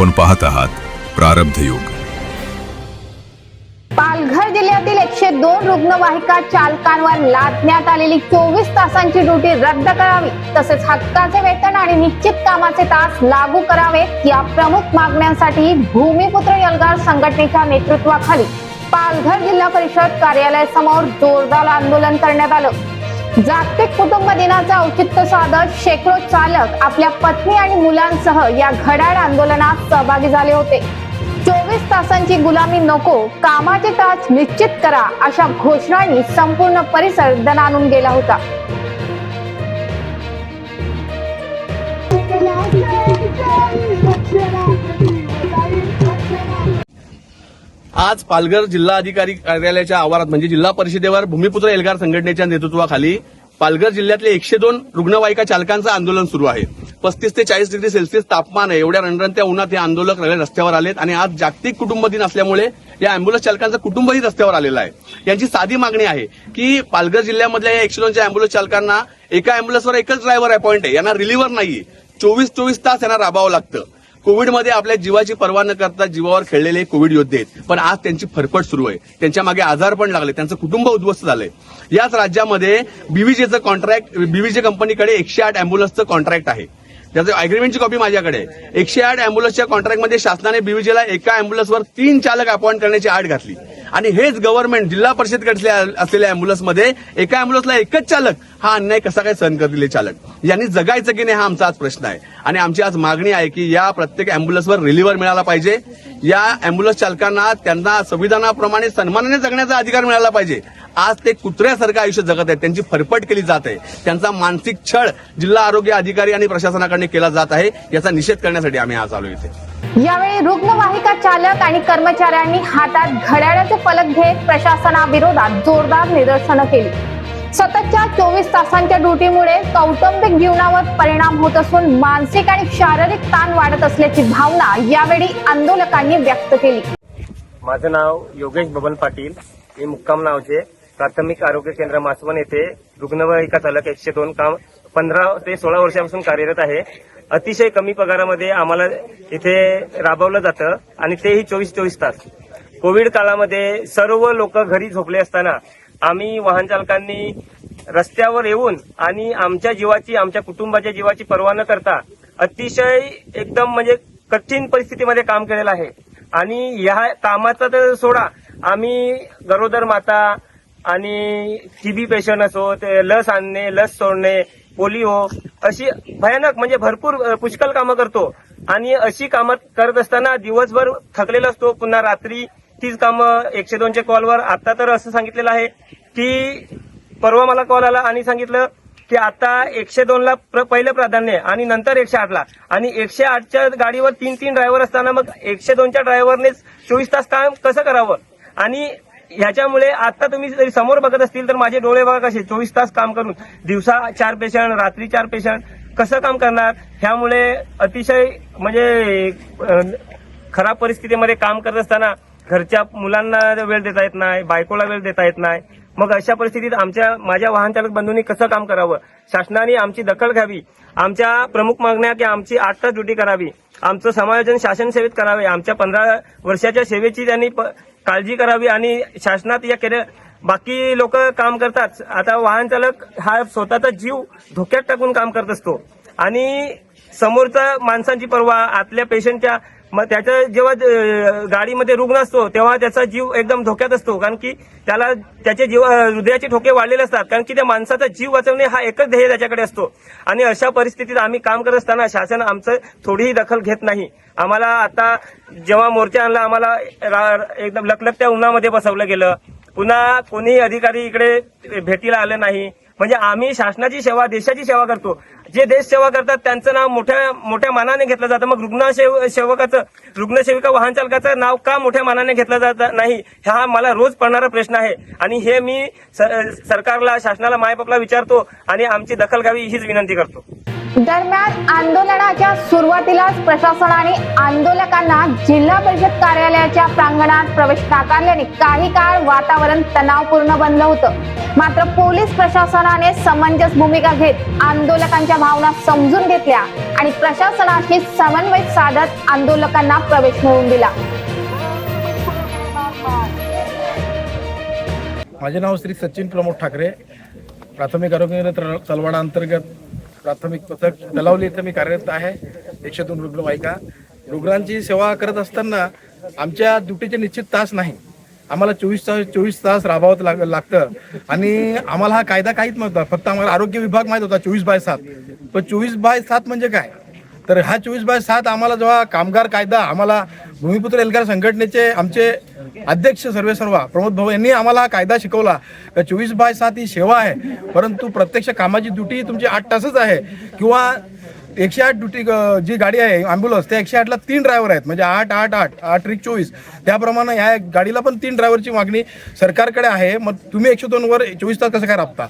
आपण पाहत आहात प्रारब्ध युग। पालघर जिल्ह्यातील 102 रुग्णवाहिका चालकांवर लादण्यात आलेली 24 तासांची ड्युटी रद्द करावी, तसेच हक्काचे वेतन आणि निश्चित कामाचे तास लागू करावेत या प्रमुख मागण्यांसाठी भूमिपुत्र एल्गार संघटनेच्या नेतृत्वाखाली पालघर जिल्हा परिषद कार्यालयासमोर जोरदार आंदोलन करण्यात आलं। जागतिक कुटुंब दिनाचे औचित्य साधत शेकडो चालक आपल्या पत्नी आणि मुलांसह या घड्याळ आंदोलनात सहभागी झाले होते। 24 तासांची गुलामी नको, कामाचे तास निश्चित करा अशा घोषणांनी संपूर्ण परिसर दणाणून गेला होता। आज पालघर जिल्हा अधिकारी कार्यालयाच्या आवारात म्हणजे जिल्हा परिषदेवर भूमिपुत्र एल्गार संघटनेच्या नेतृत्वाखाली पालघर जिल्ह्यातले 102 रुग्णवाहिका चालकांचं आंदोलन सुरू आहे। 35 ते 40 डिग्री सेल्सिअस तापमान आहे। एवढ्या रणरणत्या उन्हात हे आंदोलक रस्त्यावर आलेत आणि आज जागतिक कुटुंब दिन असल्यामुळे या अँब्युलन्स चालकांचं कुटुंबही रस्त्यावर आलेलं आहे। यांची साधी मागणी आहे की पालघर जिल्ह्यामधल्या या 102च्या अँब्युलन्स चालकांना एका अँब्युलन्सवर एकच ड्रायव्हर अपॉइंट आहे, यांना रिलीव्हर नाहीये। 24 तास यांना राबावं लागतं। कोविडमध्ये आपल्या जीवाची पर्वा न करता जीवावर खेळलेले कोविड योद्धे आहेत, पण आज त्यांची फरफट सुरू आहे। त्यांच्या मागे आजार पण लागले, त्यांचं कुटुंब उद्ध्वस्त झालंय। याच राज्यामध्ये बीव्हीजेचं कॉन्ट्रॅक्ट, बीव्हीजे कंपनीकडे 108 अँब्युलन्सचं कॉन्ट्रॅक्ट आहे। त्याचं अग्रीमेंटची कॉपी माझ्याकडे आहे। 108 अँब्युलन्सच्या कॉन्ट्रॅक्टमध्ये शासनाने बीव्हीजेला एका अँब्युलन्सवर 3 चालक अपॉइंट करण्याची आट घातली आणि हेच गव्हर्नमेंट जिल्हा परिषदकडे असलेल्या अँब्युलन्समध्ये एका अँब्युलन्सला एकच चालक, हा अन्याय कसा काय सहन करतील चालक? यांनी जगायचं की नाही हा आमचा आज प्रश्न आहे आणि आमची आज मागणी आहे की या प्रत्येक अँब्युलन्सवर रिलीव्हर मिळाला पाहिजे। या अँब्युलन्स चालकांना त्यांना संविधानाप्रमाणे सन्मानाने जगण्याचा अधिकार मिळाला पाहिजे। आज ते कुत्र्यासारखं आयुष्य जगत आहेत, त्यांची फरफट केली जात आहे, त्यांचा मानसिक छळ जिल्हा आरोग्य अधिकारी आणि प्रशासनाकडे केला जात आहे। याचा निषेध करण्यासाठी आम्ही आज आलो इथे। यावेळी रुग्णवाहिका चालक आणि कर्मचाऱ्यांनी हातात घड्याळाचे फलक घेत प्रशासनाविरोधात जोरदार निदर्शनं केली। सततच्या 24 तासांच्या ड्युटीमुळे कौटुंबिक जीवनावर परिणाम होत असून मानसिक आणि शारीरिक ताण वाढत असल्याची भावना यावेळी आंदोलकांनी व्यक्त केली। माझं नाव योगेश बबन पाटील, मी मुक्काम नावचे प्राथमिक आरोग्य केंद्र मासवण येथे रुग्णवाहिका चालक 102 काम 15 ते 16 वर्षापासून कार्यरत आहे। अतिशय कमी पगारामध्ये आम्हाला इथे राबवलं जातं आणि तेही 24 तास। कोविड काळामध्ये सर्व लोक घरी झोपले असताना आम्ही वाहन चालकांनी रस्त्यावर येऊन आणि आमच्या जीवाची, आमच्या कुटुंबाच्या जीवाची पर्वा न करता अतिशय एकदम म्हणजे कठीण परिस्थितीमध्ये काम केलेलं आहे आणि या कामाचा तर सोडा, आम्ही गरोदर माता आणि टीबी पेशंट असो, ते लस आणणे, लस सोडणे, पोलिओ अशी भयानक म्हणजे भरपूर पुष्कळ कामं करतो आणि अशी कामं करत असताना दिवसभर थकलेला असतो। पुन्हा रात्री तीच कामं 102च्या कॉलवर। आता तर असं सांगितलेलं आहे की परवा मला कॉल आला आणि सांगितलं की आता 102ला पहिलं प्राधान्य आणि नंतर 108ला आणि 108च्या गाडीवर 3 ड्रायव्हर असताना मग 102च्या ड्रायव्हरनेच 24 तास काम कसं करावं? आणि ह्याच्यामुळे आता तुम्ही जरी समोर बघत असतील तर माझे डोळे बघा कसे, 24 तास काम करून दिवसा 4 पेशंट, रात्री 4 पेशंट कसं काम करणार? ह्यामुळे अतिशय म्हणजे खराब परिस्थितीमध्ये काम करत असताना घरच्या मुलांना वेळ देता येत नाही, बायकोला वेळ देता येत नाही। मग अशा परिस्थितीत माझ्या वाहन चालक बंधूंनी कसं काम करावं? शासनाने आमची दखल घ्यावी। आमच्या प्रमुख मागण्या की आमची 8 तास ड्युटी करावी, आमचं समायोजन शासन सेवेत करावे, आमच्या 15 वर्षाच्या सेवेची त्यांनी काळजी करावी आणि शासनात या केल्या बाकी लोक काम करतात, आता वाहन चालक हा स्वतःचा जीव धोक्यात टाकून काम करत असतो आणि समोरच्या माणसांची पर्वा, आतल्या पेशंटच्या, मग त्याच्या जेव्हा गाडीमध्ये रुग्ण असतो तेव्हा त्याचा जीव एकदम धोक्यात असतो, कारण की त्याला त्याचे हृदयाचे ठोके वाढलेले असतात, कारण की त्या माणसाचा जीव वाचवणे हा एकच ध्येय त्याच्याकडे असतो। आणि अशा परिस्थितीत आम्ही काम करत असताना शासन आमचं थोडीही दखल घेत नाही। आम्हाला आता जेव्हा मोर्चा आणला आम्हाला एकदम लकलकत्या उन्हामध्ये बसवलं गेलं, पुन्हा कोणीही अधिकारी इकडे भेटीला आले नाही। म्हणजे आम्ही शासनाची सेवा, देशाची सेवा करतो। जे देश सेवा करतात त्यांचं नाव मोठ्या मानाने घेतलं जातं, मग रुग्णसेविका वाहन चालकाचं नाव का मोठ्या मानाने घेतलं जात नाही? हा मला रोज पडणारा प्रश्न आहे आणि हे मी सरकारला, शासनाला, मायबापला विचारतो आणि आमची दखल घ्यावी हीच विनंती करतो। दरम्यान आंदोलनाच्या सुरुवातीलाच प्रशासनाने आंदोलकांना जिल्हा परिषद कार्यालयाच्या प्रांगणात प्रवेश नाकारल्याने काही काळ वातावरण तणावपूर्ण बनलं होतं। मात्र पोलीस प्रशासनाने समंजस भूमिका घेत आंदोलकांच्या भावना समजून घेतल्या आणि प्रशासनाशी समन्वय साधत आंदोलकांना प्रवेश मिळवून दिला. माझे नाव श्री सचिन प्रमोद ठाकरे. प्राथमिक आरोग्य केंद्र तलवाडा अंतर्गत प्राथमिक पथक तलावली इथं मी कार्यरत आहे. 102 रुग्णवाहिका रुग्णांची सेवा करत असताना आमच्या ड्युटीचे निश्चित तास नाही. आम्हाला 24 तास राबावं लागतं आणि आम्हाला हा कायदा काहीच नव्हता. फक्त आम्हाला आरोग्य विभाग माहीत होता 24/7. पण 24/7 म्हणजे काय, तर हा 24/7 आम्हाला जेव्हा कामगार कायदा आम्हाला भूमिपुत्र एल्गार संघटनेचे आमचे अध्यक्ष सर्वेसर्वा प्रमोद भाऊ यांनी आम्हाला हा कायदा शिकवला की 24/7 ही सेवा आहे, परंतु प्रत्यक्ष कामाची ड्युटी तुमची 8 तासच आहे. किंवा 108 ड्युटी जी गाडी आहे ॲम्ब्युलन्स त्या 108ला 3 ड्रायव्हर आहेत, म्हणजे 8 8 8 8 त्रिक 24. त्याप्रमाणे या गाडीला पण 3 ड्रायव्हरची मागणी सरकारकडे आहे. मग तुम्ही 102 वर 24 तास कसं काय राबता.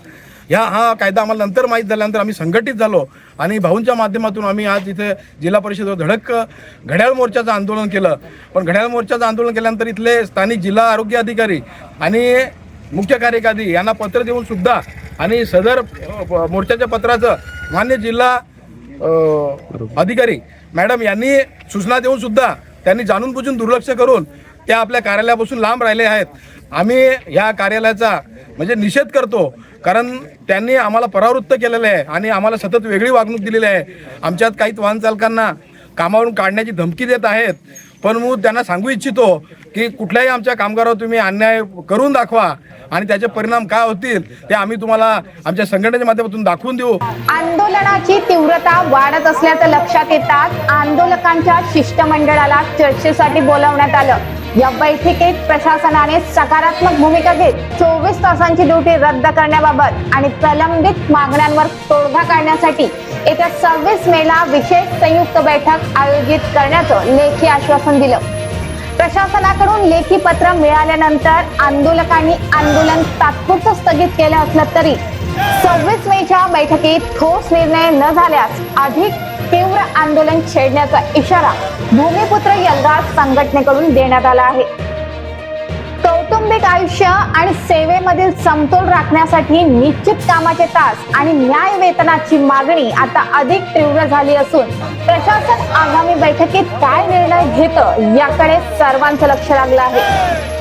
हा कायदा आम्हाला नंतर माहीत झाल्यानंतर आम्ही संघटित झालो आणि भाऊंच्या माध्यमातून आम्ही आज इथे जिल्हा परिषदेवर धडक घड्याळ मोर्चाचं आंदोलन केलं. पण घड्याळ मोर्चाचं आंदोलन केल्यानंतर इथले स्थानिक जिल्हा आरोग्य अधिकारी आणि मुख्य कार्यकारी यांना पत्र देऊन सुद्धा आणि सदर मोर्चाच्या पत्राचं मान्य जिल्हा अधिकारी मॅडम यांनी सूचना देऊन सुद्धा त्यांनी जाणून बुजून दुर्लक्ष करून त्या आपल्या कार्यालयापासून लांब राहिले आहेत. आम्ही या कार्यालयाचा म्हणजे निषेध करतो, कारण त्यांनी आम्हाला परावृत्त केलेलं आहे आणि आम्हाला सतत वेगळी वागणूक दिलेली आहे. आमच्यात काही वाहन चालकांना कामावरून काढण्याची धमकी देत आहेत. पण मी त्यांना सांगू इच्छितो की कुठल्याही आमच्या कामगारावर तुम्ही अन्याय करून दाखवा आणि त्याचे परिणाम काय होतील ते आम्ही तुम्हाला आमच्या संघटनेच्या माध्यमातून दाखवून देऊ. आंदोलनाची तीव्रता वाढत असल्याचं लक्षात येताच आंदोलकांच्या शिष्टमंडळाला चर्चेसाठी बोलावण्यात आलं. या बैठकीत प्रशासनाने सकारात्मक भूमिका घेत 24 तासांची ड्युटी रद्द करण्याबाबत आणि प्रलंबित मागण्यांवर तोडगा काढण्यासाठी येत्या 26 मेला विशेष संयुक्त बैठक आयोजित करण्याचं लेखी आश्वासन दिलं. प्रशासनाकडून लेखी पत्र मिळाल्यानंतर आंदोलकांनी आंदोलन तात्पुरतं स्थगित केलं असलं तरी 26 मेच्या बैठकीत ठोस निर्णय न झाल्यास अधिक तीव्र आंदोलन छेडण्याचा इशारा भूमिपुत्र एल्गार संघटनेकडून देण्यात आला आहे. कौटुंबिक आयुष्य आणि सेवेमधील समतोल राखण्यासाठी निश्चित कामाचे तास आणि न्याय वेतनाची मागणी आता अधिक तीव्र झाली असून प्रशासन आगामी बैठकीत काय निर्णय घेतं याकडे सर्वांचं लक्ष लागलं आहे.